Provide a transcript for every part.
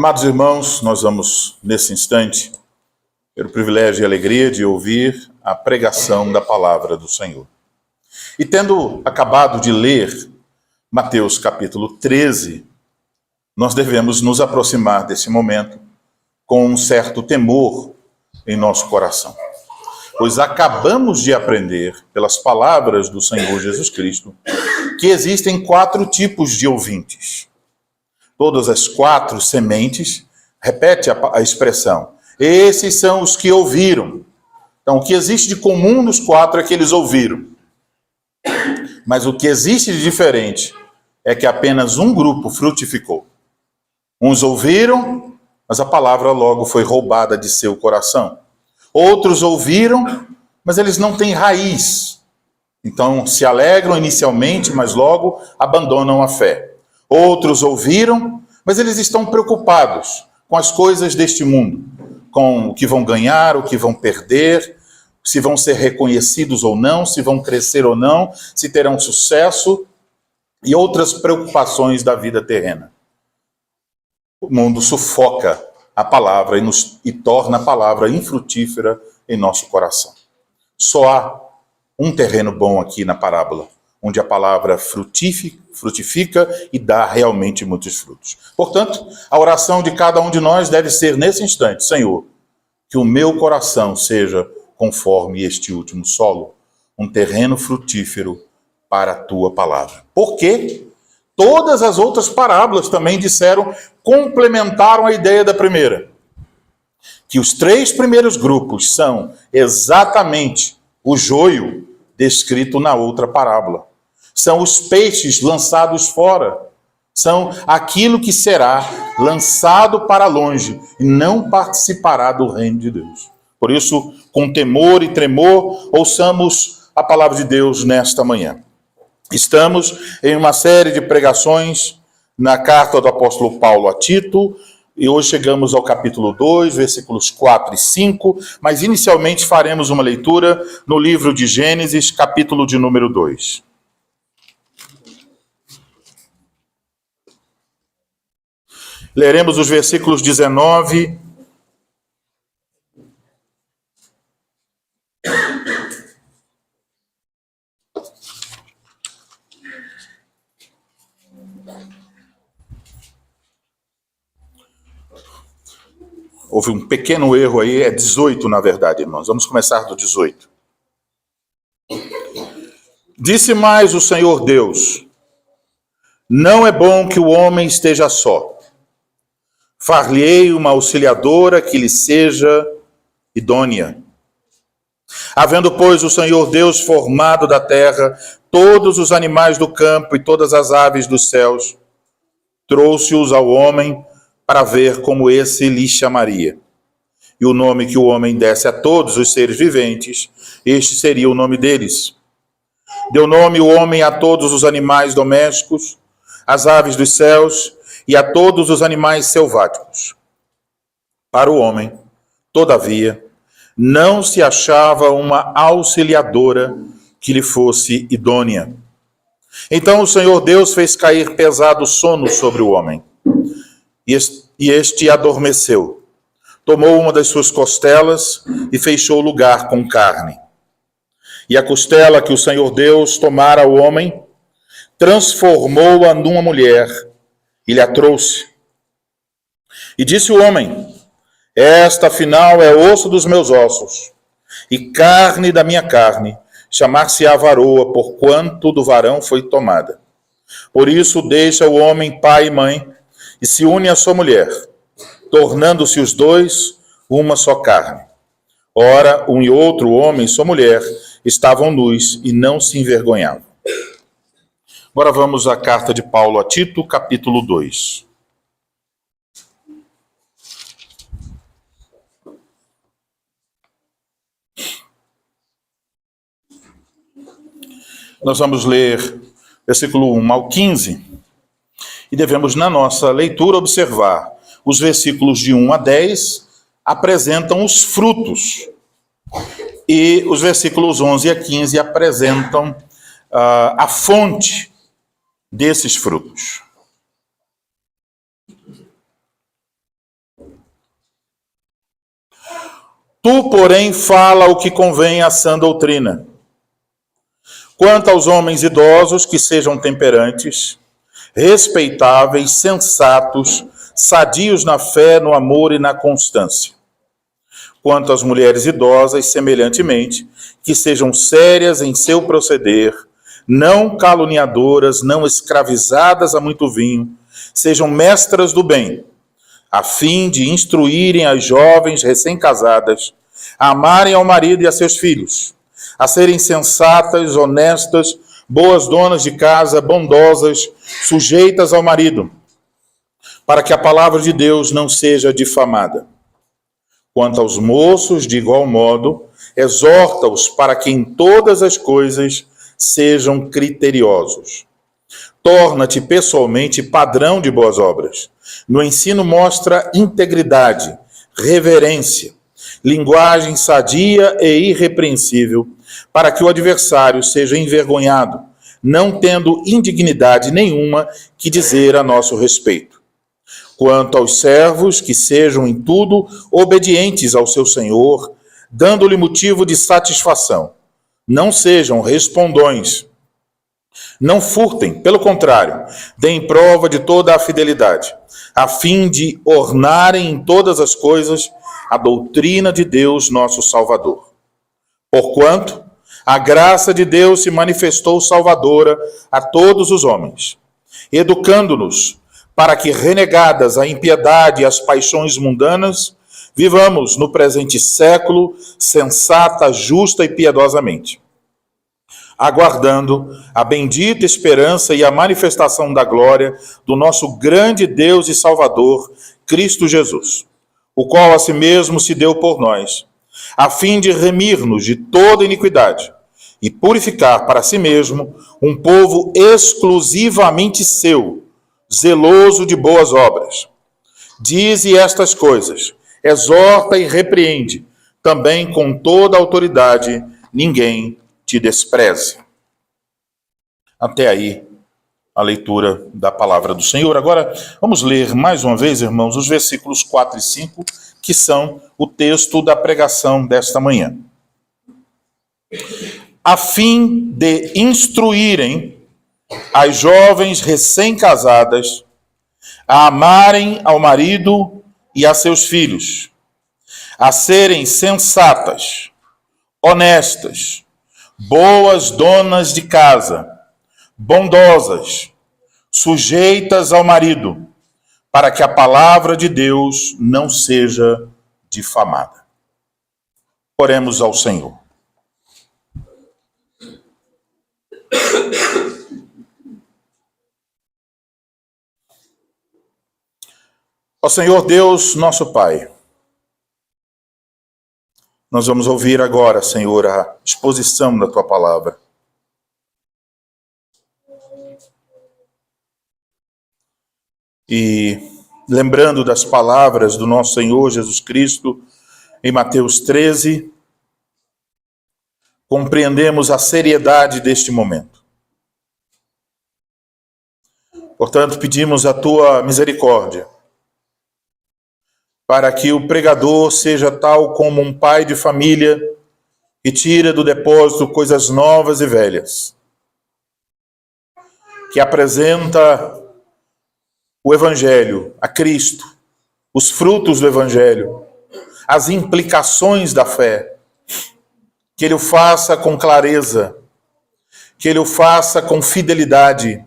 Amados irmãos, nós vamos, nesse instante, ter o privilégio e a alegria de ouvir a pregação da palavra do Senhor. E tendo acabado de ler Mateus capítulo 13, nós devemos nos aproximar desse momento com um certo temor em nosso coração. Pois acabamos de aprender, pelas palavras do Senhor Jesus Cristo, que existem 4 tipos de ouvintes. Todas as 4 sementes, repete a expressão, esses são os que ouviram. Então, o que existe de comum nos 4 é que eles ouviram. Mas o que existe de diferente é que apenas um grupo frutificou. Uns ouviram, mas a palavra logo foi roubada de seu coração. Outros ouviram, mas eles não têm raiz. Então, se alegram inicialmente, mas logo abandonam a fé. Outros ouviram, mas eles estão preocupados com as coisas deste mundo, com o que vão ganhar, o que vão perder, se vão ser reconhecidos ou não, se vão crescer ou não, se terão sucesso e outras preocupações da vida terrena. O mundo sufoca a palavra e torna a palavra infrutífera em nosso coração. Só há um terreno bom aqui na parábola, onde a palavra frutifica e dá realmente muitos frutos. Portanto, a oração de cada um de nós deve ser nesse instante: Senhor, que o meu coração seja conforme este último solo, um terreno frutífero para a tua palavra. Por quê? Todas as outras parábolas também complementaram a ideia da primeira. Que os 3 primeiros grupos são exatamente o joio descrito na outra parábola. São os peixes lançados fora. São aquilo que será lançado para longe e não participará do reino de Deus. Por isso, com temor e tremor, ouçamos a palavra de Deus nesta manhã. Estamos em uma série de pregações na carta do apóstolo Paulo a Tito, e hoje chegamos ao capítulo 2, versículos 4 e 5, mas inicialmente faremos uma leitura no livro de Gênesis, capítulo de número 2. Leremos os versículos 19 Houve um pequeno erro aí, é 18 na verdade, irmãos. Vamos começar do 18. Disse mais o Senhor Deus: não é bom que o homem esteja só. Far-lhe-ei uma auxiliadora que lhe seja idônea. Havendo, pois, o Senhor Deus formado da terra todos os animais do campo e todas as aves dos céus, trouxe-os ao homem para ver como esse lhe chamaria. E o nome que o homem desse a todos os seres viventes, este seria o nome deles. Deu nome o homem a todos os animais domésticos, às aves dos céus e a todos os animais selváticos. Para o homem, todavia, não se achava uma auxiliadora que lhe fosse idônea. Então o Senhor Deus fez cair pesado sono sobre o homem, e este adormeceu. Tomou uma das suas costelas e fechou o lugar com carne. E a costela que o Senhor Deus tomara ao homem, transformou-a numa mulher e lhe a trouxe. E disse o homem: esta afinal é osso dos meus ossos e carne da minha carne, chamar-se-á varoa, porquanto do varão foi tomada. Por isso deixa o homem pai e mãe e se une à sua mulher, tornando-se os dois uma só carne. Ora, um e outro homem e sua mulher estavam nus e não se envergonhavam. Agora vamos à carta de Paulo a Tito, capítulo 2. Nós vamos ler versículo 1 ao 15 e devemos, na nossa leitura, observar os versículos de 1 a 10 apresentam os frutos e os versículos 11 a 15 apresentam a fonte desses frutos. Tu, porém, fala o que convém à sã doutrina. Quanto aos homens idosos, que sejam temperantes, respeitáveis, sensatos, sadios na fé, no amor e na constância. Quanto às mulheres idosas, semelhantemente, que sejam sérias em seu proceder, não caluniadoras, não escravizadas a muito vinho, sejam mestras do bem, a fim de instruírem as jovens recém-casadas, a amarem ao marido e a seus filhos, a serem sensatas, honestas, boas donas de casa, bondosas, sujeitas ao marido, para que a palavra de Deus não seja difamada. Quanto aos moços, de igual modo, exorta-os para que em todas as coisas sejam criteriosos. Torna-te pessoalmente padrão de boas obras. No ensino mostra integridade, reverência, linguagem sadia e irrepreensível, para que o adversário seja envergonhado, não tendo indignidade nenhuma que dizer a nosso respeito. Quanto aos servos, que sejam em tudo obedientes ao seu Senhor, dando-lhe motivo de satisfação. Não sejam respondões, não furtem, pelo contrário, deem prova de toda a fidelidade, a fim de ornarem em todas as coisas a doutrina de Deus, nosso Salvador. Porquanto a graça de Deus se manifestou salvadora a todos os homens, educando-nos para que, renegadas a impiedade e as paixões mundanas, vivamos no presente século sensata, justa e piedosamente, aguardando a bendita esperança e a manifestação da glória do nosso grande Deus e Salvador, Cristo Jesus, o qual a si mesmo se deu por nós, a fim de remir-nos de toda iniquidade e purificar para si mesmo um povo exclusivamente seu, zeloso de boas obras. Dize estas coisas, exorta e repreende, também com toda a autoridade, ninguém te despreze. Até aí a leitura da palavra do Senhor. Agora vamos ler mais uma vez, irmãos, os versículos 4 e 5, que são o texto da pregação desta manhã. A fim de instruírem as jovens recém-casadas a amarem ao marido e a seus filhos, a serem sensatas, honestas, boas donas de casa, bondosas, sujeitas ao marido, para que a palavra de Deus não seja difamada. Oremos ao Senhor. Ó Senhor Deus, nosso Pai, nós vamos ouvir agora, Senhor, a exposição da Tua palavra. E lembrando das palavras do nosso Senhor Jesus Cristo em Mateus 13, compreendemos a seriedade deste momento. Portanto, pedimos a Tua misericórdia, para que o pregador seja tal como um pai de família que tira do depósito coisas novas e velhas, que apresenta o Evangelho, a Cristo, os frutos do Evangelho, as implicações da fé, que ele o faça com clareza, que ele o faça com fidelidade,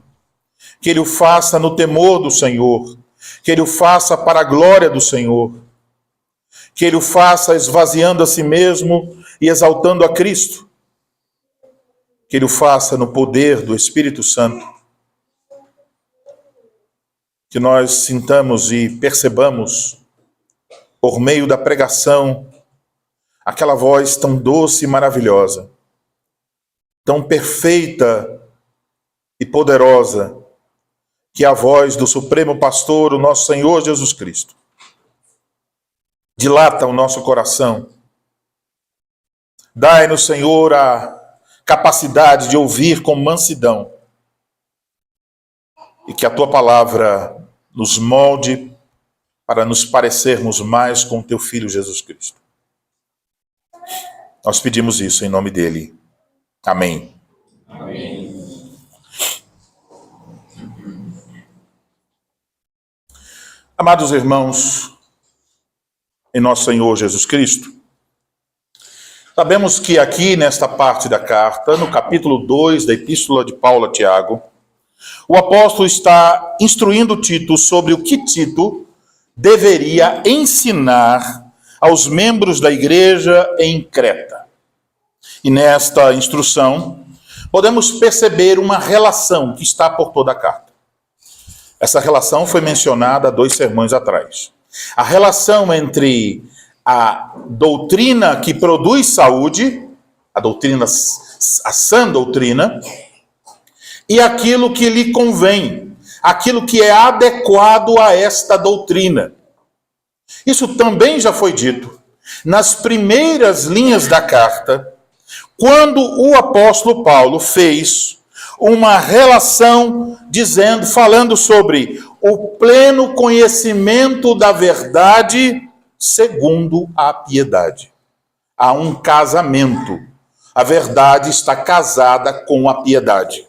que ele o faça no temor do Senhor, que ele o faça para a glória do Senhor, que ele o faça esvaziando a si mesmo e exaltando a Cristo, que ele o faça no poder do Espírito Santo, que nós sintamos e percebamos, por meio da pregação, aquela voz tão doce e maravilhosa, tão perfeita e poderosa, que é a voz do Supremo Pastor, o nosso Senhor Jesus Cristo. Dilata o nosso coração. Dai-nos, Senhor, a capacidade de ouvir com mansidão e que a Tua palavra nos molde para nos parecermos mais com Teu Filho Jesus Cristo. Nós pedimos isso em nome dele. Amém. Amém. Amados irmãos, em nosso Senhor Jesus Cristo, sabemos que aqui nesta parte da carta, no capítulo 2 da Epístola de Paulo a Tiago, o apóstolo está instruindo Tito sobre o que Tito deveria ensinar aos membros da igreja em Creta. E nesta instrução, podemos perceber uma relação que está por toda a carta. Essa relação foi mencionada 2 sermões atrás. A relação entre a doutrina que produz saúde, a sã doutrina, e aquilo que lhe convém, aquilo que é adequado a esta doutrina. Isso também já foi dito nas primeiras linhas da carta, quando o apóstolo Paulo fez uma relação falando sobre o pleno conhecimento da verdade segundo a piedade. Há um casamento. A verdade está casada com a piedade.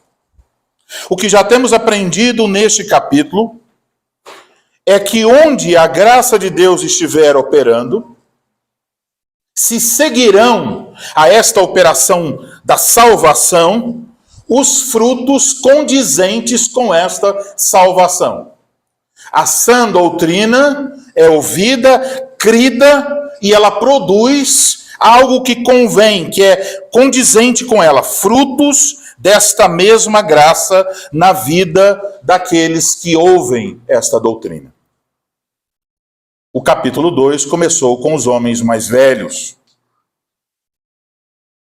O que já temos aprendido neste capítulo é que onde a graça de Deus estiver operando, se seguirão a esta operação da salvação os frutos condizentes com esta salvação. A sã doutrina é ouvida, crida, e ela produz algo que convém, que é condizente com ela, frutos desta mesma graça na vida daqueles que ouvem esta doutrina. O capítulo 2 começou com os homens mais velhos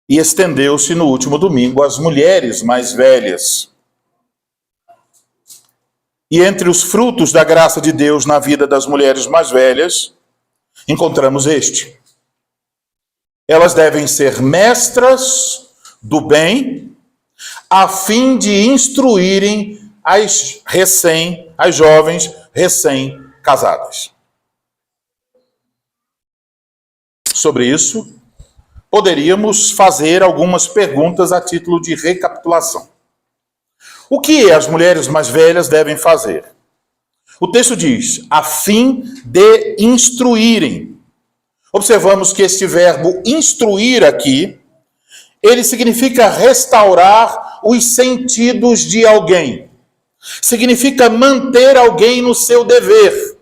e estendeu-se no último domingo às mulheres mais velhas. E entre os frutos da graça de Deus na vida das mulheres mais velhas, encontramos este. Elas devem ser mestras do bem, a fim de instruírem as jovens recém-casadas. Sobre isso, poderíamos fazer algumas perguntas a título de recapitulação. O que as mulheres mais velhas devem fazer? O texto diz, a fim de instruírem. Observamos que este verbo instruir aqui, ele significa restaurar os sentidos de alguém. Significa manter alguém no seu dever.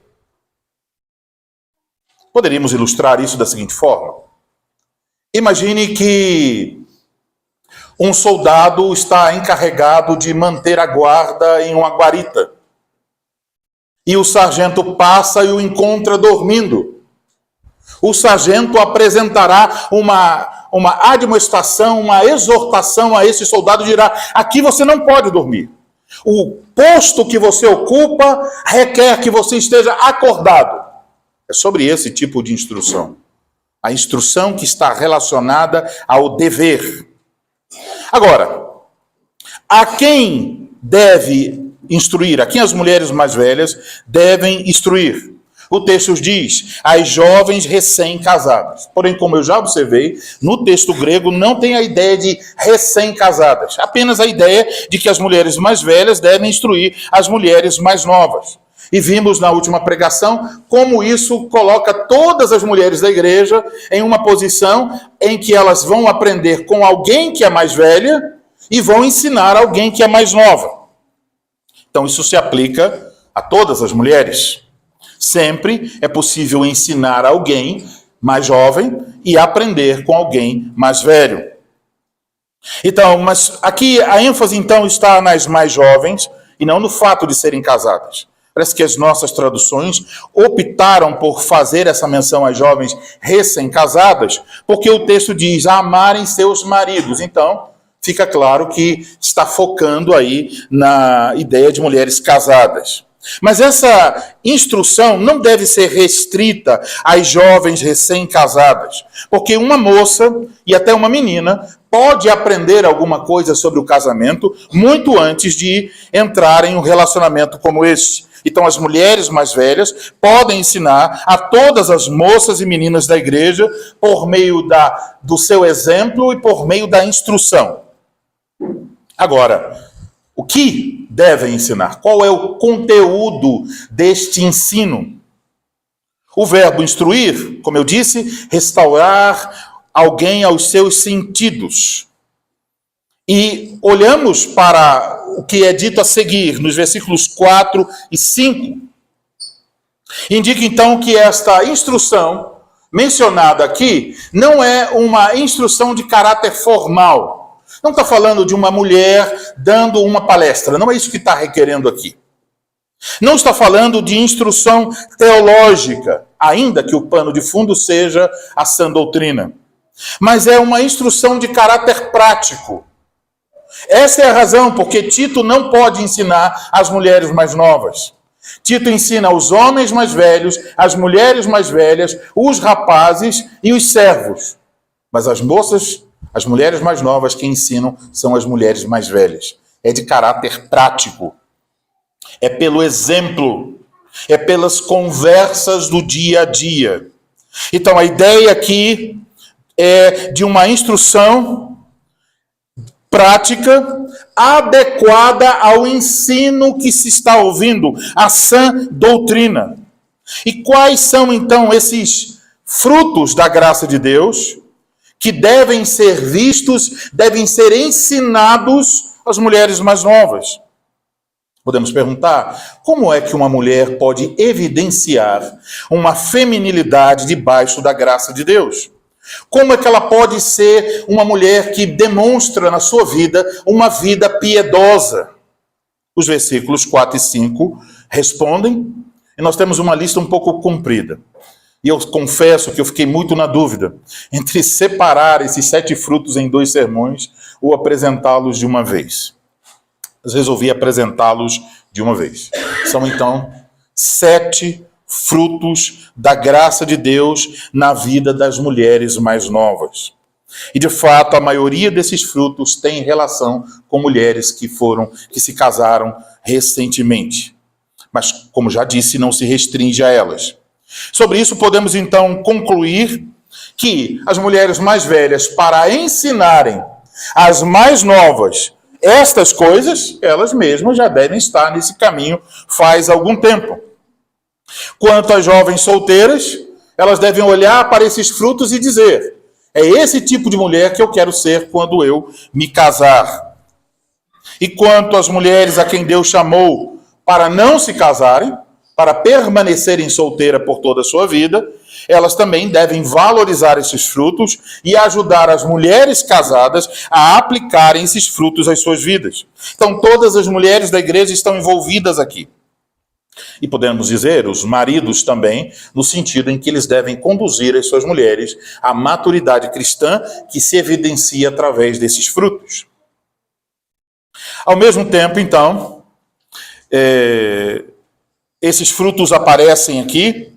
Poderíamos ilustrar isso da seguinte forma. Imagine que um soldado está encarregado de manter a guarda em uma guarita. E o sargento passa e o encontra dormindo. O sargento apresentará uma admoestação, uma exortação a esse soldado, dirá, aqui você não pode dormir. O posto que você ocupa requer que você esteja acordado. É sobre esse tipo de instrução. A instrução que está relacionada ao dever. Agora, a quem deve instruir? A quem as mulheres mais velhas devem instruir? O texto diz, as jovens recém-casadas. Porém, como eu já observei, no texto grego não tem a ideia de recém-casadas. Apenas a ideia de que as mulheres mais velhas devem instruir as mulheres mais novas. E vimos na última pregação como isso coloca todas as mulheres da igreja em uma posição em que elas vão aprender com alguém que é mais velha e vão ensinar alguém que é mais nova. Então isso se aplica a todas as mulheres. Sempre é possível ensinar alguém mais jovem e aprender com alguém mais velho. Então, mas aqui a ênfase então está nas mais jovens e não no fato de serem casadas. Parece que as nossas traduções optaram por fazer essa menção às jovens recém-casadas, porque o texto diz amarem seus maridos. Então, fica claro que está focando aí na ideia de mulheres casadas. Mas essa instrução não deve ser restrita às jovens recém-casadas, porque uma moça e até uma menina pode aprender alguma coisa sobre o casamento muito antes de entrar em um relacionamento como este. Então, as mulheres mais velhas podem ensinar a todas as moças e meninas da igreja por meio do seu exemplo e por meio da instrução. Agora, o que devem ensinar? Qual é o conteúdo deste ensino? O verbo instruir, como eu disse, restaurar alguém aos seus sentidos. E olhamos para o que é dito a seguir, nos versículos 4 e 5. Indica então que esta instrução mencionada aqui não é uma instrução de caráter formal. Não está falando de uma mulher dando uma palestra, não é isso que está requerendo aqui. Não está falando de instrução teológica, ainda que o pano de fundo seja a sã doutrina. Mas é uma instrução de caráter prático. Essa é a razão porque Tito não pode ensinar as mulheres mais novas. Tito ensina aos homens mais velhos, as mulheres mais velhas, os rapazes e os servos. Mas as moças, as mulheres mais novas que ensinam são as mulheres mais velhas. É de caráter prático. É pelo exemplo. É pelas conversas do dia a dia. Então a ideia aqui é de uma instrução prática adequada ao ensino que se está ouvindo, a sã doutrina. E quais são então esses frutos da graça de Deus que devem ser vistos, devem ser ensinados às mulheres mais novas? Podemos perguntar, como é que uma mulher pode evidenciar uma feminilidade debaixo da graça de Deus? Como é que ela pode ser uma mulher que demonstra na sua vida uma vida piedosa? Os versículos 4 e 5 respondem, e nós temos uma lista um pouco comprida. E eu confesso que eu fiquei muito na dúvida entre separar esses 7 frutos em 2 sermões ou apresentá-los de uma vez. Mas resolvi apresentá-los de uma vez. São então 7 frutos da graça de Deus na vida das mulheres mais novas. E de fato, a maioria desses frutos tem relação com mulheres que se casaram recentemente. Mas, como já disse, não se restringe a elas. Sobre isso, podemos então concluir que as mulheres mais velhas, para ensinarem às mais novas estas coisas, elas mesmas já devem estar nesse caminho faz algum tempo. Quanto às jovens solteiras, elas devem olhar para esses frutos e dizer: é esse tipo de mulher que eu quero ser quando eu me casar. E quanto às mulheres a quem Deus chamou para não se casarem, para permanecerem solteiras por toda a sua vida, elas também devem valorizar esses frutos e ajudar as mulheres casadas a aplicarem esses frutos às suas vidas. Então, todas as mulheres da igreja estão envolvidas aqui. E podemos dizer, os maridos também, no sentido em que eles devem conduzir as suas mulheres à maturidade cristã que se evidencia através desses frutos. Ao mesmo tempo, então, esses frutos aparecem aqui.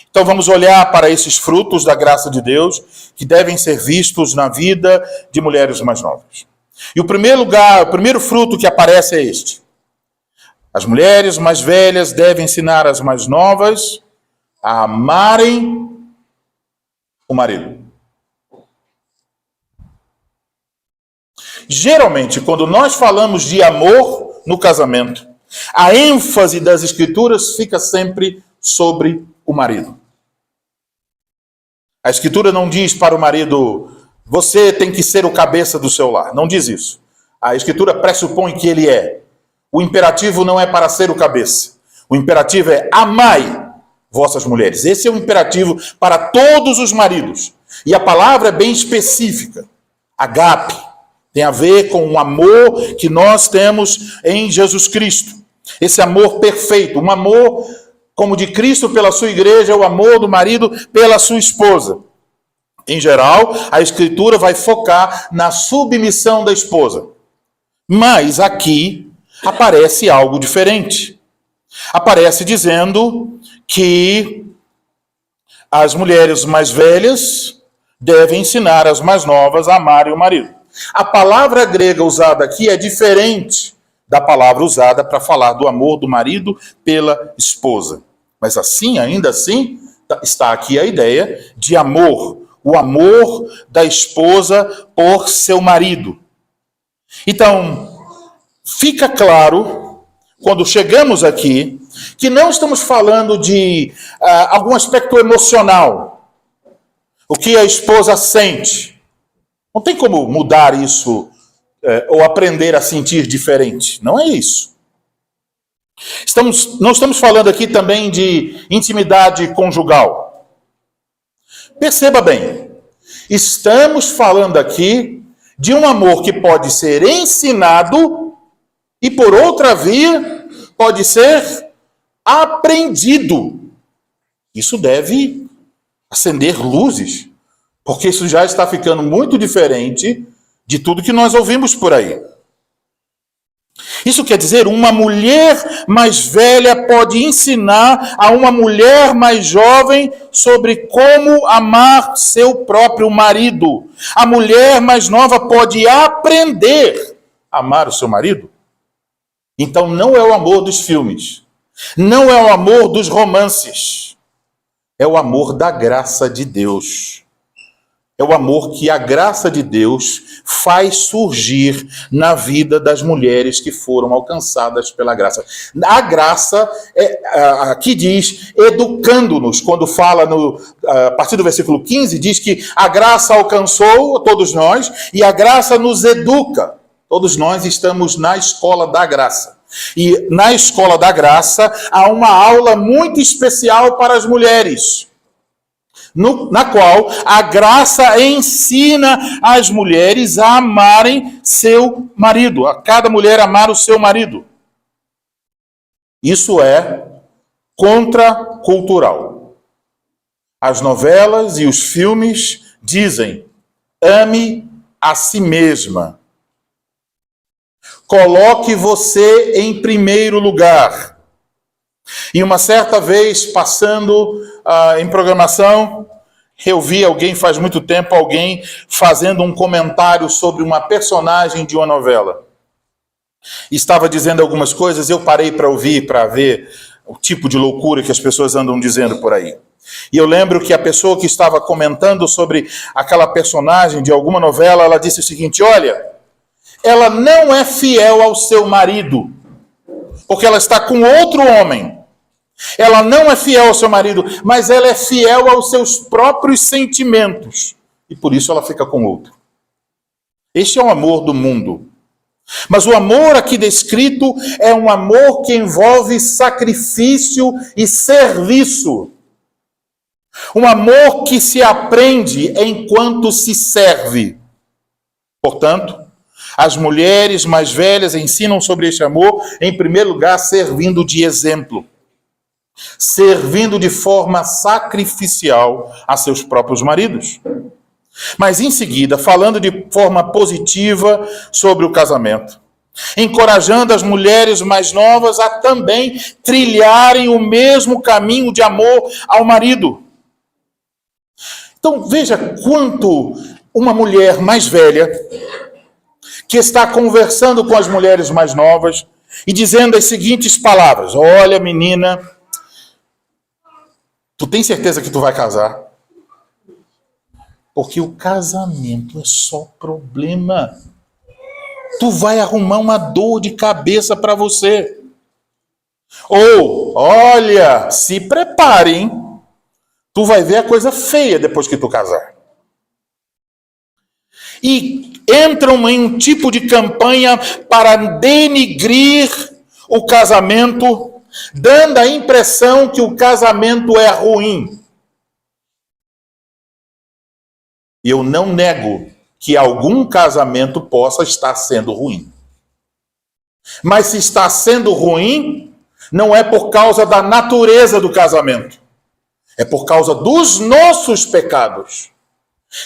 Então vamos olhar para esses frutos da graça de Deus que devem ser vistos na vida de mulheres mais novas. E o primeiro fruto que aparece é este. As mulheres mais velhas devem ensinar as mais novas a amarem o marido. Geralmente, quando nós falamos de amor no casamento, a ênfase das Escrituras fica sempre sobre o marido. A Escritura não diz para o marido: você tem que ser o cabeça do seu lar. Não diz isso. A Escritura pressupõe que ele é. O imperativo não é para ser o cabeça. O imperativo é: amai vossas mulheres. Esse é o imperativo para todos os maridos. E a palavra é bem específica. Agape. Tem a ver com o amor que nós temos em Jesus Cristo. Esse amor perfeito. Um amor como de Cristo pela sua igreja, o amor do marido pela sua esposa. Em geral, a Escritura vai focar na submissão da esposa. Mas aqui aparece algo diferente. Aparece dizendo que as mulheres mais velhas devem ensinar as mais novas a amarem o marido. A palavra grega usada aqui é diferente da palavra usada para falar do amor do marido pela esposa. Mas assim, ainda assim, está aqui a ideia de amor, o amor da esposa por seu marido. Então, fica claro, quando chegamos aqui, que não estamos falando de algum aspecto emocional, o que a esposa sente. Não tem como mudar isso ou aprender a sentir diferente. Não é isso. Não estamos falando aqui também de intimidade conjugal. Perceba bem, estamos falando aqui de um amor que pode ser ensinado e, por outra via, pode ser aprendido. Isso deve acender luzes, porque isso já está ficando muito diferente de tudo que nós ouvimos por aí. Isso quer dizer, uma mulher mais velha pode ensinar a uma mulher mais jovem sobre como amar seu próprio marido. A mulher mais nova pode aprender a amar o seu marido. Então não é o amor dos filmes, não é o amor dos romances, é o amor da graça de Deus. É o amor que a graça de Deus faz surgir na vida das mulheres que foram alcançadas pela graça. A graça, aqui diz, educando-nos. Quando fala, a partir do versículo 15, diz que a graça alcançou todos nós e a graça nos educa. Todos nós estamos na escola da graça. E na escola da graça há uma aula muito especial para as mulheres, na qual a graça ensina as mulheres a amarem seu marido, a cada mulher amar o seu marido. Isso é contracultural. As novelas e os filmes dizem: ame a si mesma. Coloque você em primeiro lugar. E uma certa vez, passando em programação, eu vi alguém, faz muito tempo, alguém fazendo um comentário sobre uma personagem de uma novela. Estava dizendo algumas coisas, eu parei para ouvir, para ver o tipo de loucura que as pessoas andam dizendo por aí. E eu lembro que a pessoa que estava comentando sobre aquela personagem de alguma novela, ela disse o seguinte: olha, ela não é fiel ao seu marido, porque ela está com outro homem. Ela não é fiel ao seu marido, mas ela é fiel aos seus próprios sentimentos. E por isso ela fica com outro. Este é o amor do mundo. Mas o amor aqui descrito é um amor que envolve sacrifício e serviço. Um amor que se aprende enquanto se serve. Portanto, as mulheres mais velhas ensinam sobre este amor, em primeiro lugar, servindo de exemplo. Servindo de forma sacrificial a seus próprios maridos. Mas em seguida, falando de forma positiva sobre o casamento, encorajando as mulheres mais novas a também trilharem o mesmo caminho de amor ao marido. Então veja quanto uma mulher mais velha, que está conversando com as mulheres mais novas e dizendo as seguintes palavras: olha, menina, tu tem certeza que tu vai casar? Porque o casamento é só problema. Tu vai arrumar uma dor de cabeça para você. Ou, olha, se prepare, hein? Tu vai ver a coisa feia depois que tu casar. E entram em um tipo de campanha para denigrir o casamento, dando a impressão que o casamento é ruim. E eu não nego que algum casamento possa estar sendo ruim. Mas se está sendo ruim, não é por causa da natureza do casamento. É por causa dos nossos pecados.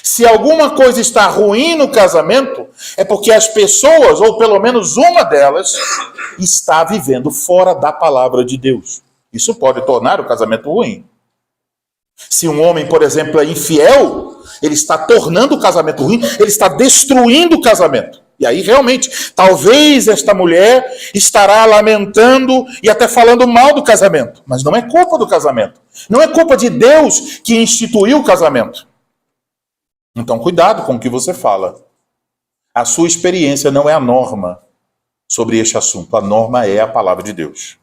Se alguma coisa está ruim no casamento, é porque as pessoas, ou pelo menos uma delas, está vivendo fora da palavra de Deus. Isso pode tornar o casamento ruim. Se um homem, por exemplo, é infiel, ele está tornando o casamento ruim, ele está destruindo o casamento. E aí, realmente, talvez esta mulher estará lamentando e até falando mal do casamento. Mas não é culpa do casamento. Não é culpa de Deus que instituiu o casamento. Então, cuidado com o que você fala. A sua experiência não é a norma sobre este assunto. A norma é a palavra de Deus.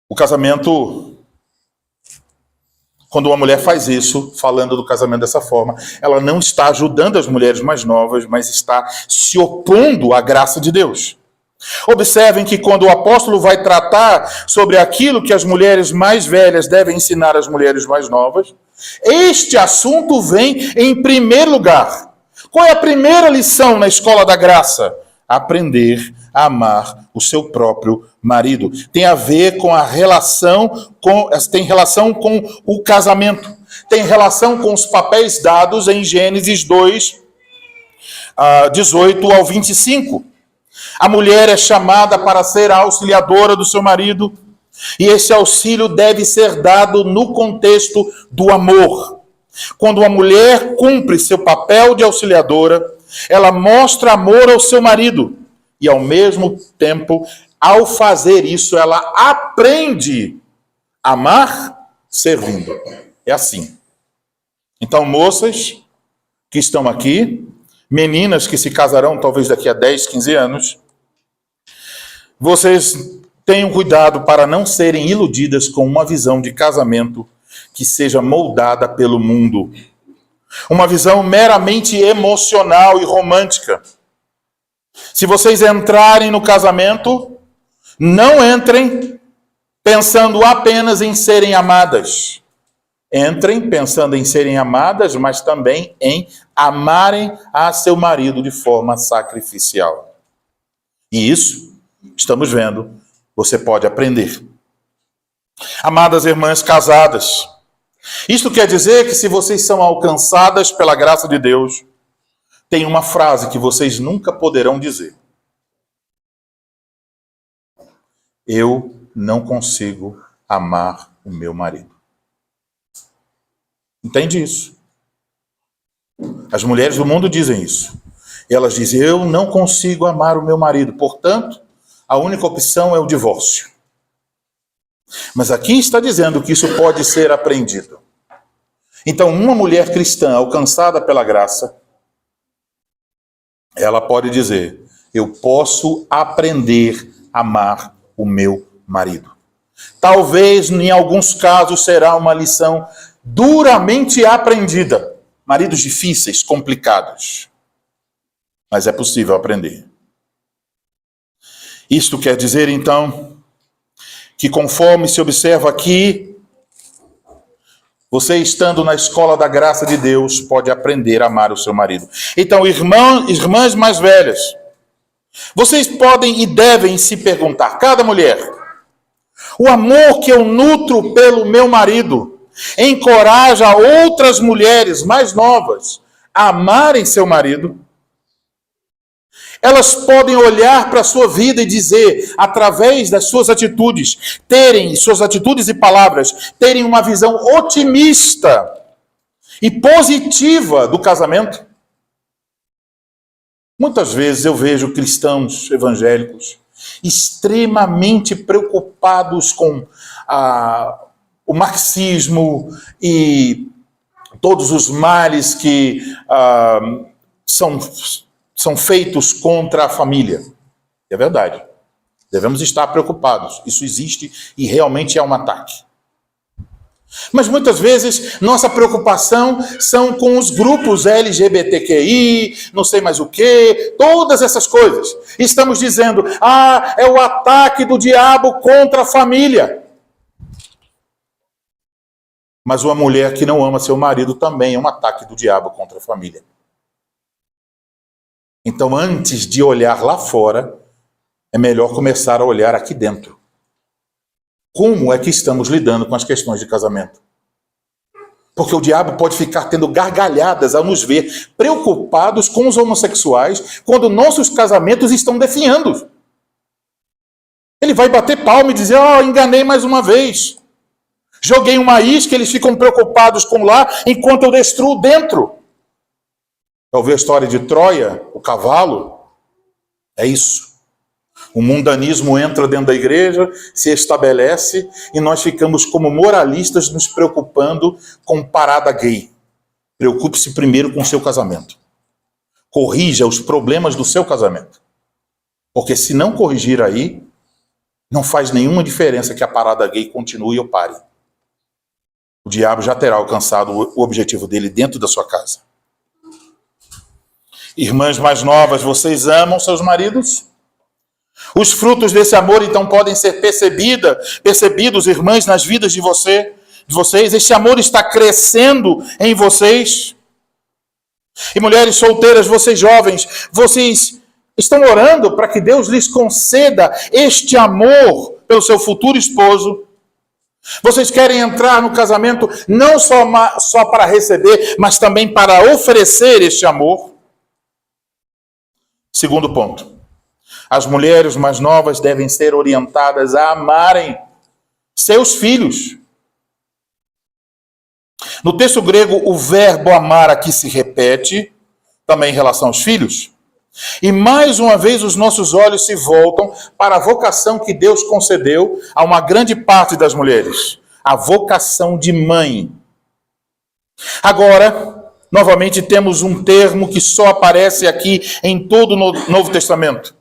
O casamento, quando uma mulher faz isso, falando do casamento dessa forma, ela não está ajudando as mulheres mais novas, mas está se opondo à graça de Deus. Observem que quando o apóstolo vai tratar sobre aquilo que as mulheres mais velhas devem ensinar às mulheres mais novas, este assunto vem em primeiro lugar. Qual é a primeira lição na escola da graça? Aprender a amar o seu próprio marido. Tem a ver com a relação, tem relação com o casamento. Tem relação com os papéis dados em Gênesis 2, 18 ao 25. A mulher é chamada para ser a auxiliadora do seu marido, e esse auxílio deve ser dado no contexto do amor. Quando a mulher cumpre seu papel de auxiliadora, ela mostra amor ao seu marido, e ao mesmo tempo, ao fazer isso, ela aprende a amar servindo. É assim. Então, moças que estão aqui, meninas que se casarão talvez daqui a 10, 15 anos, vocês tenham cuidado para não serem iludidas com uma visão de casamento que seja moldada pelo mundo. Uma visão meramente emocional e romântica. Se vocês entrarem no casamento, não entrem pensando apenas em serem amadas. Entrem pensando em serem amadas, mas também em amarem a seu marido de forma sacrificial. E isso, estamos vendo, você pode aprender. Amadas irmãs casadas, isto quer dizer que se vocês são alcançadas pela graça de Deus, tem uma frase que vocês nunca poderão dizer. Eu não consigo amar o meu marido. Entende isso? As mulheres do mundo dizem isso. Elas dizem, eu não consigo amar o meu marido. Portanto, a única opção é o divórcio. Mas aqui está dizendo que isso pode ser aprendido. Então, uma mulher cristã alcançada pela graça, ela pode dizer, eu posso aprender a amar o meu marido. Talvez, em alguns casos, será uma lição duramente aprendida. Maridos difíceis, complicados. Mas é possível aprender. Isto quer dizer, então, que conforme se observa aqui, você estando na escola da graça de Deus, pode aprender a amar o seu marido. Então, irmãs mais velhas, vocês podem e devem se perguntar, cada mulher, o amor que eu nutro pelo meu marido encoraja outras mulheres mais novas a amarem seu marido? Elas podem olhar para a sua vida e dizer, através das suas atitudes, suas atitudes e palavras, terem uma visão otimista e positiva do casamento? Muitas vezes eu vejo cristãos evangélicos extremamente preocupados com o marxismo e todos os males que são feitos contra a família. É verdade. Devemos estar preocupados. Isso existe e realmente é um ataque. Mas muitas vezes nossa preocupação são com os grupos LGBTQI, não sei mais o que, todas essas coisas. Estamos dizendo, é o ataque do diabo contra a família. Mas uma mulher que não ama seu marido também é um ataque do diabo contra a família. Então, antes de olhar lá fora, é melhor começar a olhar aqui dentro. Como é que estamos lidando com as questões de casamento? Porque o diabo pode ficar tendo gargalhadas ao nos ver preocupados com os homossexuais quando nossos casamentos estão definhando. Ele vai bater palma e dizer, enganei mais uma vez. Joguei uma isca, eles ficam preocupados com lá, enquanto eu destruo dentro. Talvez a história de Troia, o cavalo, é isso. O mundanismo entra dentro da igreja, se estabelece, e nós ficamos como moralistas nos preocupando com parada gay. Preocupe-se primeiro com o seu casamento. Corrija os problemas do seu casamento. Porque se não corrigir aí, não faz nenhuma diferença que a parada gay continue ou pare. O diabo já terá alcançado o objetivo dele dentro da sua casa. Irmãs mais novas, vocês amam seus maridos? Os frutos desse amor, então, podem ser percebidos, irmãs, nas vidas de vocês. Este amor está crescendo em vocês. E mulheres solteiras, vocês jovens, vocês estão orando para que Deus lhes conceda este amor pelo seu futuro esposo. Vocês querem entrar no casamento não só para receber, mas também para oferecer este amor. Segundo ponto. As mulheres mais novas devem ser orientadas a amarem seus filhos. No texto grego, o verbo amar aqui se repete, também em relação aos filhos. E mais uma vez os nossos olhos se voltam para a vocação que Deus concedeu a uma grande parte das mulheres. A vocação de mãe. Agora, novamente temos um termo que só aparece aqui em todo o Novo Testamento.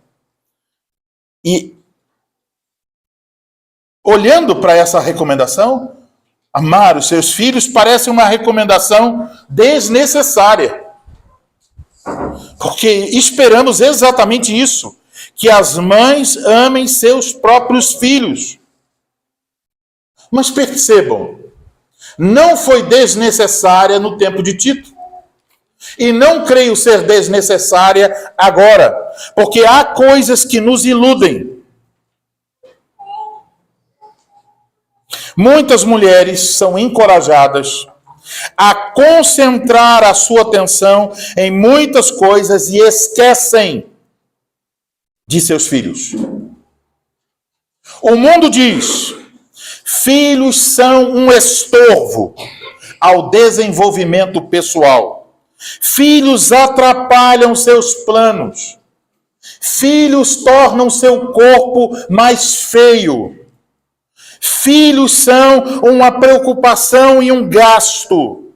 E, olhando para essa recomendação, amar os seus filhos parece uma recomendação desnecessária. Porque esperamos exatamente isso, que as mães amem seus próprios filhos. Mas percebam, não foi desnecessária no tempo de Tito. E não creio ser desnecessária agora, porque há coisas que nos iludem. Muitas mulheres são encorajadas a concentrar a sua atenção em muitas coisas e esquecem de seus filhos. O mundo diz: filhos são um estorvo ao desenvolvimento pessoal. Filhos atrapalham seus planos. Filhos tornam seu corpo mais feio. Filhos são uma preocupação e um gasto.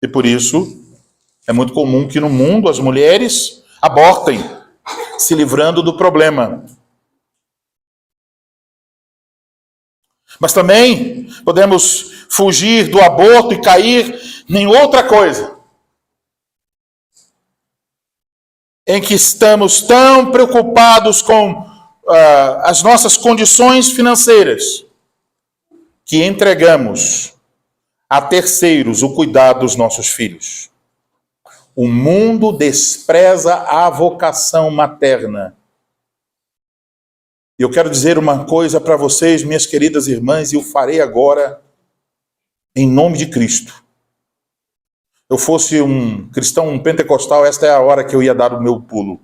E por isso, é muito comum que no mundo as mulheres abortem, se livrando do problema. Mas também podemos fugir do aborto e cair em outra coisa, em que estamos tão preocupados com as nossas condições financeiras, que entregamos a terceiros o cuidado dos nossos filhos. O mundo despreza a vocação materna. E eu quero dizer uma coisa para vocês, minhas queridas irmãs, e o farei agora em nome de Cristo. Eu fosse um cristão, um pentecostal, esta é a hora que eu ia dar o meu pulo.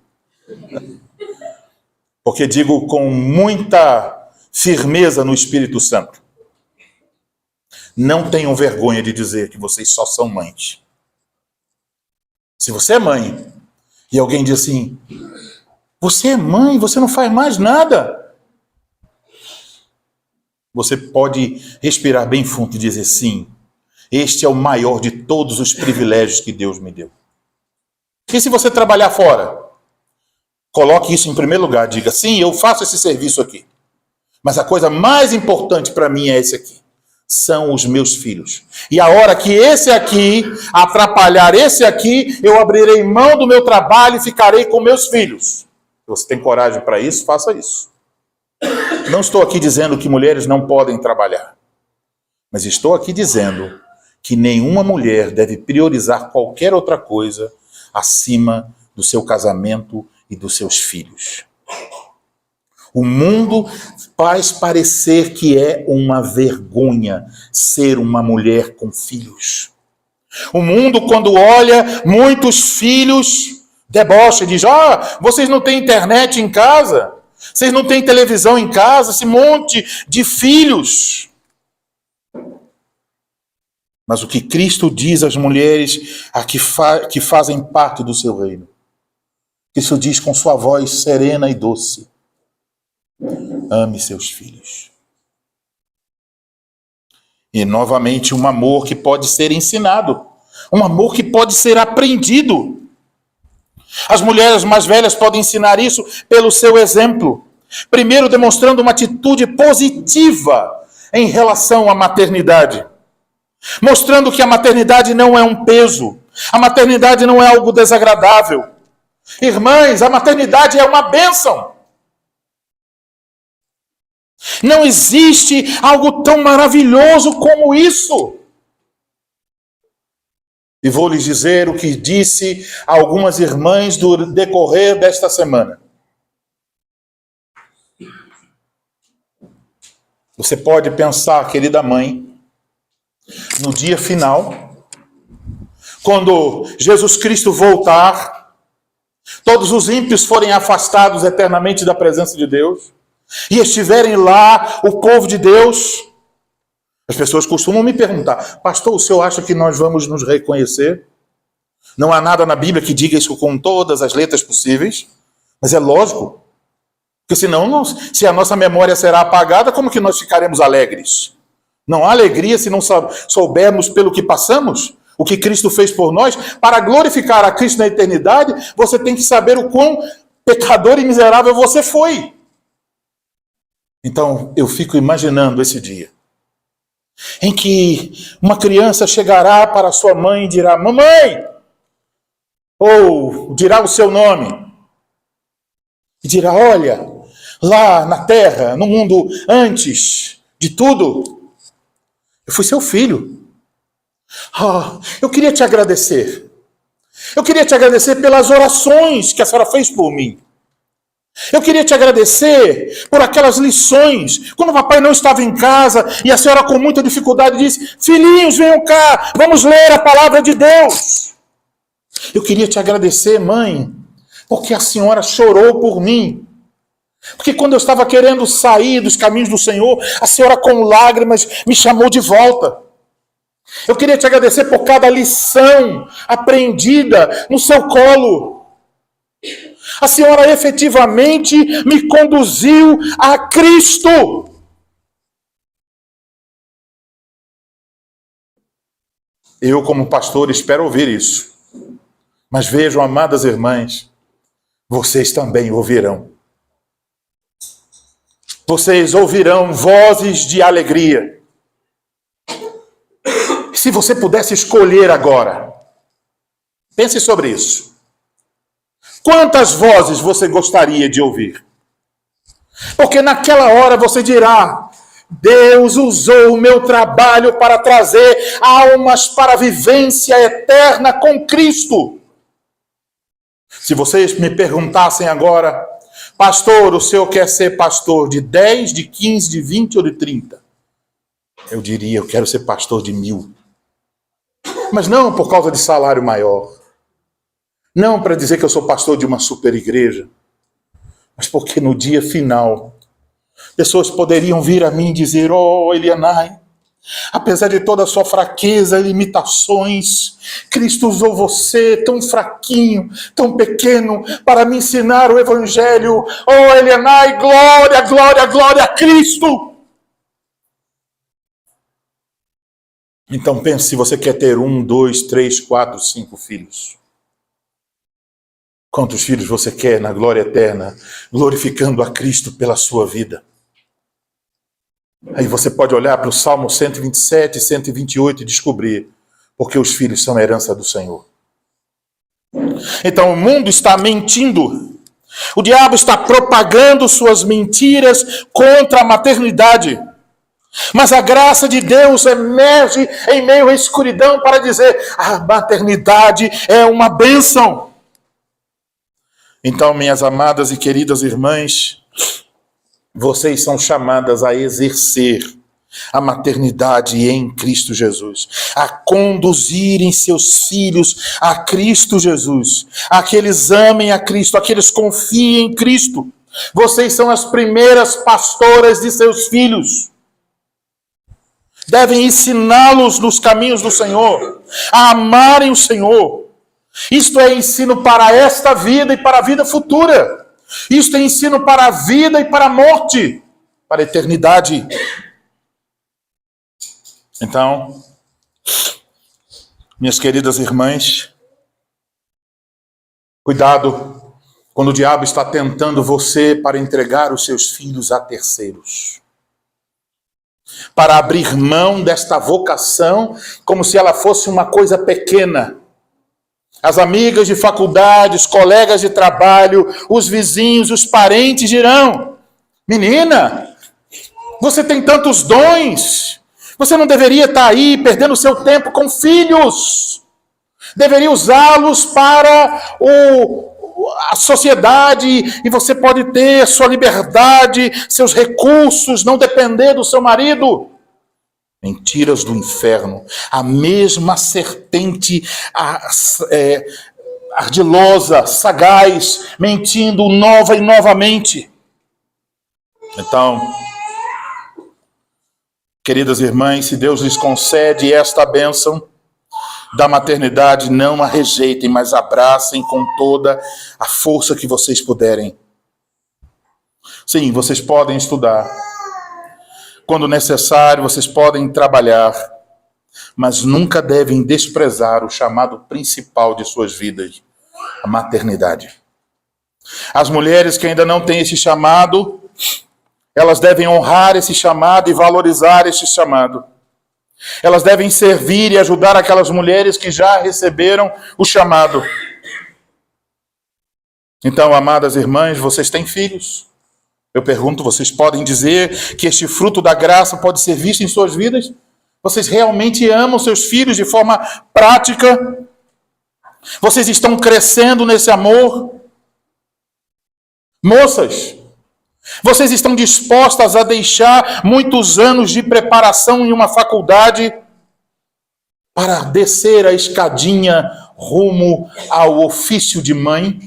Porque digo com muita firmeza no Espírito Santo: não tenham vergonha de dizer que vocês só são mães. Se você é mãe e alguém diz assim: você é mãe, você não faz mais nada, você pode respirar bem fundo e dizer: sim, este é o maior de todos os privilégios que Deus me deu. E se você trabalhar fora? Coloque isso em primeiro lugar, diga: sim, eu faço esse serviço aqui, mas a coisa mais importante para mim é esse aqui, são os meus filhos. E a hora que esse aqui atrapalhar esse aqui, eu abrirei mão do meu trabalho e ficarei com meus filhos. Se você tem coragem para isso, faça isso. Não estou aqui dizendo que mulheres não podem trabalhar, mas estou aqui dizendo que nenhuma mulher deve priorizar qualquer outra coisa acima do seu casamento e dos seus filhos. O mundo faz parecer que é uma vergonha ser uma mulher com filhos. O mundo, quando olha muitos filhos, debocha e diz: vocês não têm internet em casa, vocês não têm televisão em casa, esse monte de filhos. mas o que Cristo diz às mulheres que fazem parte do seu reino. Cristo diz com sua voz serena e doce: ame seus filhos. E novamente um amor que pode ser ensinado, um amor que pode ser aprendido. As mulheres mais velhas podem ensinar isso pelo seu exemplo. Primeiro, demonstrando uma atitude positiva em relação à maternidade. Mostrando que a maternidade não é um peso. A maternidade não é algo desagradável. Irmãs, a maternidade é uma bênção. Não existe algo tão maravilhoso como isso. E vou lhes dizer o que disse a algumas irmãs do decorrer desta semana. Você pode pensar, querida mãe, no dia final, quando Jesus Cristo voltar, todos os ímpios forem afastados eternamente da presença de Deus, e estiverem lá o povo de Deus. As pessoas costumam me perguntar: pastor, o senhor acha que nós vamos nos reconhecer? Não há nada na Bíblia que diga isso com todas as letras possíveis, mas é lógico, porque senão, se a nossa memória será apagada, como que nós ficaremos alegres? Não há alegria se não soubermos pelo que passamos, o que Cristo fez por nós. Para glorificar a Cristo na eternidade, você tem que saber o quão pecador e miserável você foi. Então, eu fico imaginando esse dia em que uma criança chegará para sua mãe e dirá: mamãe! Ou dirá o seu nome. E dirá: olha, lá na terra, no mundo antes de tudo, eu fui seu filho. Eu queria te agradecer. Eu queria te agradecer pelas orações que a senhora fez por mim. Eu queria te agradecer por aquelas lições, quando o papai não estava em casa e a senhora com muita dificuldade disse: filhinhos, venham cá, vamos ler a palavra de Deus. Eu queria te agradecer, mãe, porque a senhora chorou por mim. Porque quando eu estava querendo sair dos caminhos do Senhor, a senhora com lágrimas me chamou de volta. Eu queria te agradecer por cada lição aprendida no seu colo. A senhora efetivamente me conduziu a Cristo. Eu, como pastor, espero ouvir isso. Mas vejam, amadas irmãs, vocês também ouvirão. Vocês ouvirão vozes de alegria. Se você pudesse escolher agora, pense sobre isso. Quantas vozes você gostaria de ouvir? Porque naquela hora você dirá: Deus usou o meu trabalho para trazer almas para a vivência eterna com Cristo. Se vocês me perguntassem agora: pastor, o senhor quer ser pastor de 10, de 15, de 20 ou de 30? Eu diria: eu quero ser pastor de 1000. Mas não por causa de salário maior. Não para dizer que eu sou pastor de uma super igreja. Mas porque no dia final, pessoas poderiam vir a mim e dizer: oh, Elianai, apesar de toda a sua fraqueza e limitações, Cristo usou você tão fraquinho, tão pequeno, para me ensinar o Evangelho. Oh, Elianai, glória, glória, glória a Cristo! Então pense se você quer ter 1, 2, 3, 4, 5 filhos. Quantos filhos você quer na glória eterna, glorificando a Cristo pela sua vida? Aí você pode olhar para o Salmo 127 e 128 e descobrir porque os filhos são a herança do Senhor. Então o mundo está mentindo. O diabo está propagando suas mentiras contra a maternidade. Mas a graça de Deus emerge em meio à escuridão para dizer: a maternidade é uma bênção. Então, minhas amadas e queridas irmãs, vocês são chamadas a exercer a maternidade em Cristo Jesus, a conduzirem seus filhos a Cristo Jesus, a que eles amem a Cristo, a que eles confiem em Cristo. Vocês são as primeiras pastoras de seus filhos. devem ensiná-los nos caminhos do Senhor, a amarem o Senhor. Isto é ensino para esta vida e para a vida futura. Isto é ensino para a vida e para a morte, para a eternidade. Então, minhas queridas irmãs, cuidado quando o diabo está tentando você para entregar os seus filhos a terceiros, para abrir mão desta vocação como se ela fosse uma coisa pequena. As amigas de faculdade, os colegas de trabalho, os vizinhos, os parentes dirão: menina, você tem tantos dons, você não deveria estar aí perdendo seu tempo com filhos, deveria usá-los para a sociedade, e você pode ter sua liberdade, seus recursos, não depender do seu marido. Mentiras do inferno. A mesma serpente ardilosa, sagaz, mentindo nova e novamente. Então, queridas irmãs, se Deus lhes concede esta bênção da maternidade, não a rejeitem, mas abracem com toda a força que vocês puderem. Sim, vocês podem estudar. Quando necessário, vocês podem trabalhar, mas nunca devem desprezar o chamado principal de suas vidas, a maternidade. As mulheres que ainda não têm esse chamado, elas devem honrar esse chamado e valorizar esse chamado. Elas devem servir e ajudar aquelas mulheres que já receberam o chamado. Então, amadas irmãs, vocês têm filhos? Eu pergunto, vocês podem dizer que este fruto da graça pode ser visto em suas vidas? Vocês realmente amam seus filhos de forma prática? Vocês estão crescendo nesse amor? Moças, vocês estão dispostas a deixar muitos anos de preparação em uma faculdade para descer a escadinha rumo ao ofício de mãe?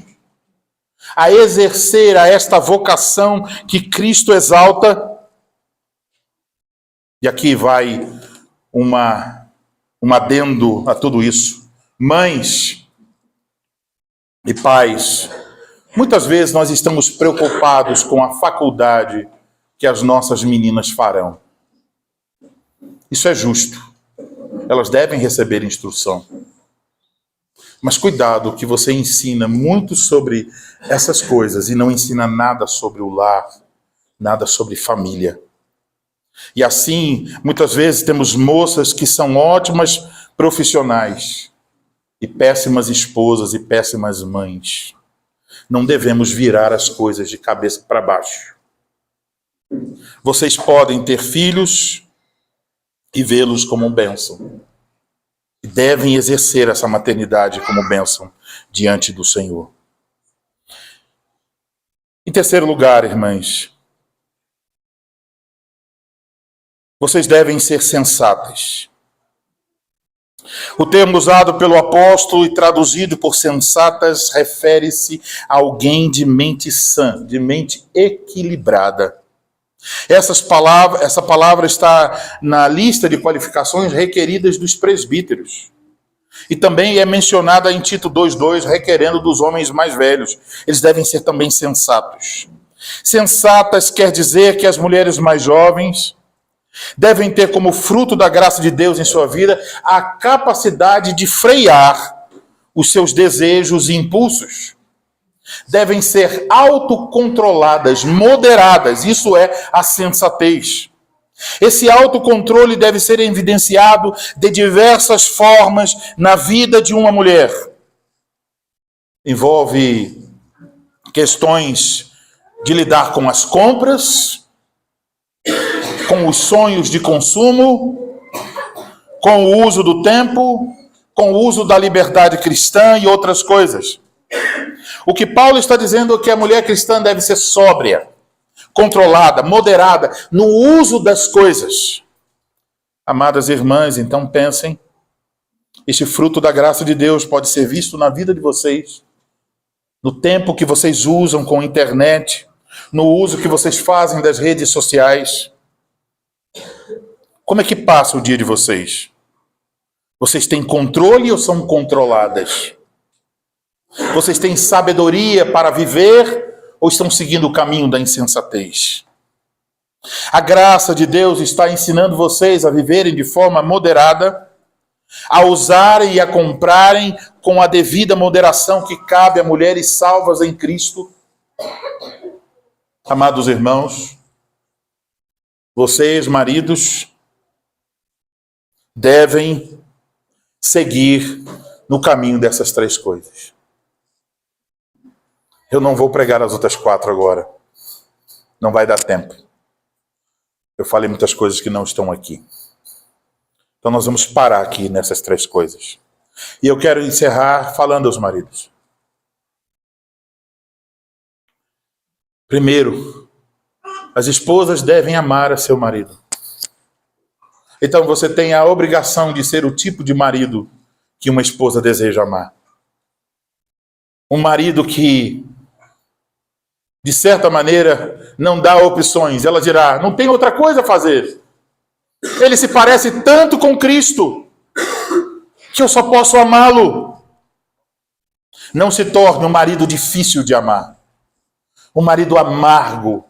A exercer esta vocação que Cristo exalta? E aqui vai um adendo a tudo isso. Mães e pais, muitas vezes nós estamos preocupados com a faculdade que as nossas meninas farão. Isso é justo. Elas devem receber instrução. Mas cuidado que você ensina muito sobre essas coisas e não ensina nada sobre o lar, nada sobre família. E assim, muitas vezes temos moças que são ótimas profissionais e péssimas esposas e péssimas mães. Não devemos virar as coisas de cabeça para baixo. Vocês podem ter filhos e vê-los como bênção. E devem exercer essa maternidade como bênção diante do Senhor. Em terceiro lugar, irmãs, vocês devem ser sensatas. O termo usado pelo apóstolo e traduzido por sensatas refere-se a alguém de mente sã, de mente equilibrada. Essa palavra está na lista de qualificações requeridas dos presbíteros. E também é mencionada em Tito 2:2, requerendo dos homens mais velhos. Eles devem ser também sensatos. Sensatas quer dizer que as mulheres mais jovens devem ter como fruto da graça de Deus em sua vida a capacidade de frear os seus desejos e impulsos. Devem ser autocontroladas, moderadas. Isso é a sensatez. Esse autocontrole deve ser evidenciado de diversas formas na vida de uma mulher. Envolve questões de lidar com as compras, com os sonhos de consumo, com o uso do tempo, com o uso da liberdade cristã e outras coisas. O que Paulo está dizendo é que a mulher cristã deve ser sóbria, controlada, moderada no uso das coisas. Amadas irmãs, então pensem, este fruto da graça de Deus pode ser visto na vida de vocês, no tempo que vocês usam com a internet, no uso que vocês fazem das redes sociais. Como é que passa o dia de vocês? Vocês têm controle ou são controladas? Vocês têm sabedoria para viver ou estão seguindo o caminho da insensatez? A graça de Deus está ensinando vocês a viverem de forma moderada, a usarem e a comprarem com a devida moderação que cabe a mulheres salvas em Cristo. Amados irmãos, vocês, maridos, devem seguir no caminho dessas 3 coisas. Eu não vou pregar as outras 4 agora. Não vai dar tempo. Eu falei muitas coisas que não estão aqui. Então nós vamos parar aqui nessas 3 coisas. E eu quero encerrar falando aos maridos. Primeiro, as esposas devem amar a seu marido. Então você tem a obrigação de ser o tipo de marido que uma esposa deseja amar. Um marido que, de certa maneira, não dá opções. Ela dirá, não tem outra coisa a fazer. Ele se parece tanto com Cristo que eu só posso amá-lo. Não se torne um marido difícil de amar. Um marido amargo.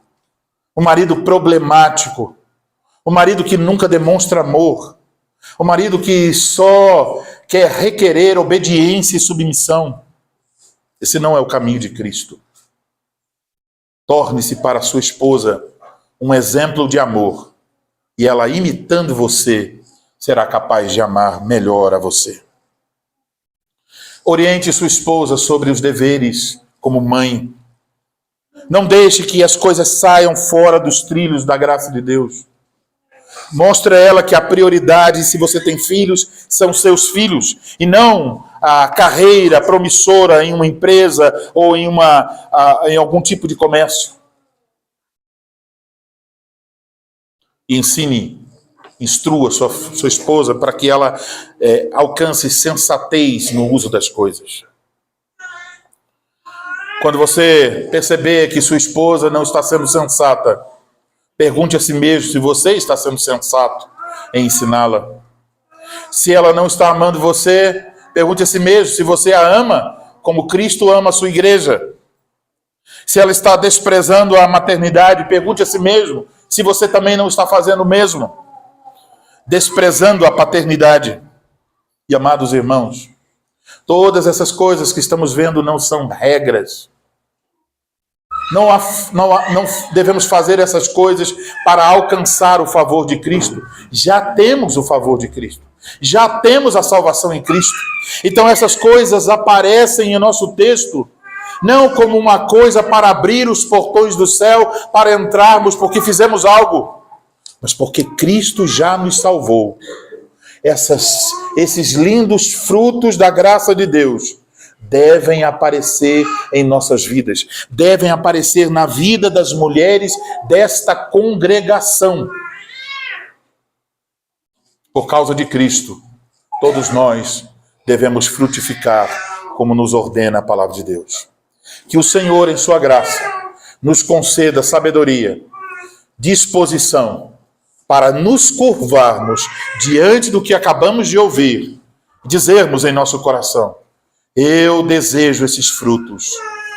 Um marido problemático. Um marido que nunca demonstra amor. Um marido que só quer requerer obediência e submissão. Esse não é o caminho de Cristo. Torne-se para a sua esposa um exemplo de amor. E ela, imitando você, será capaz de amar melhor a você. Oriente sua esposa sobre os deveres como mãe. Não deixe que as coisas saiam fora dos trilhos da graça de Deus. Mostre a ela que a prioridade, se você tem filhos, são seus filhos, e não a carreira promissora em uma empresa ou em algum tipo de comércio. E ensine, instrua sua esposa para que ela alcance sensatez no uso das coisas. Quando você perceber que sua esposa não está sendo sensata, pergunte a si mesmo se você está sendo sensato em ensiná-la. Se ela não está amando você, pergunte a si mesmo se você a ama como Cristo ama a sua igreja. Se ela está desprezando a maternidade, pergunte a si mesmo se você também não está fazendo o mesmo, desprezando a paternidade. E, amados irmãos, todas essas coisas que estamos vendo não são regras. Não devemos fazer essas coisas para alcançar o favor de Cristo. Já temos o favor de Cristo. Já temos a salvação em Cristo. Então essas coisas aparecem em nosso texto não como uma coisa para abrir os portões do céu, para entrarmos porque fizemos algo, mas porque Cristo já nos salvou. Esses lindos frutos da graça de Deus devem aparecer em nossas vidas, devem aparecer na vida das mulheres desta congregação. Por causa de Cristo, todos nós devemos frutificar como nos ordena a palavra de Deus. Que o Senhor, em sua graça, nos conceda sabedoria, disposição para nos curvarmos diante do que acabamos de ouvir, dizermos em nosso coração: eu desejo esses frutos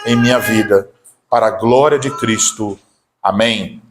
em minha vida, para a glória de Cristo. Amém.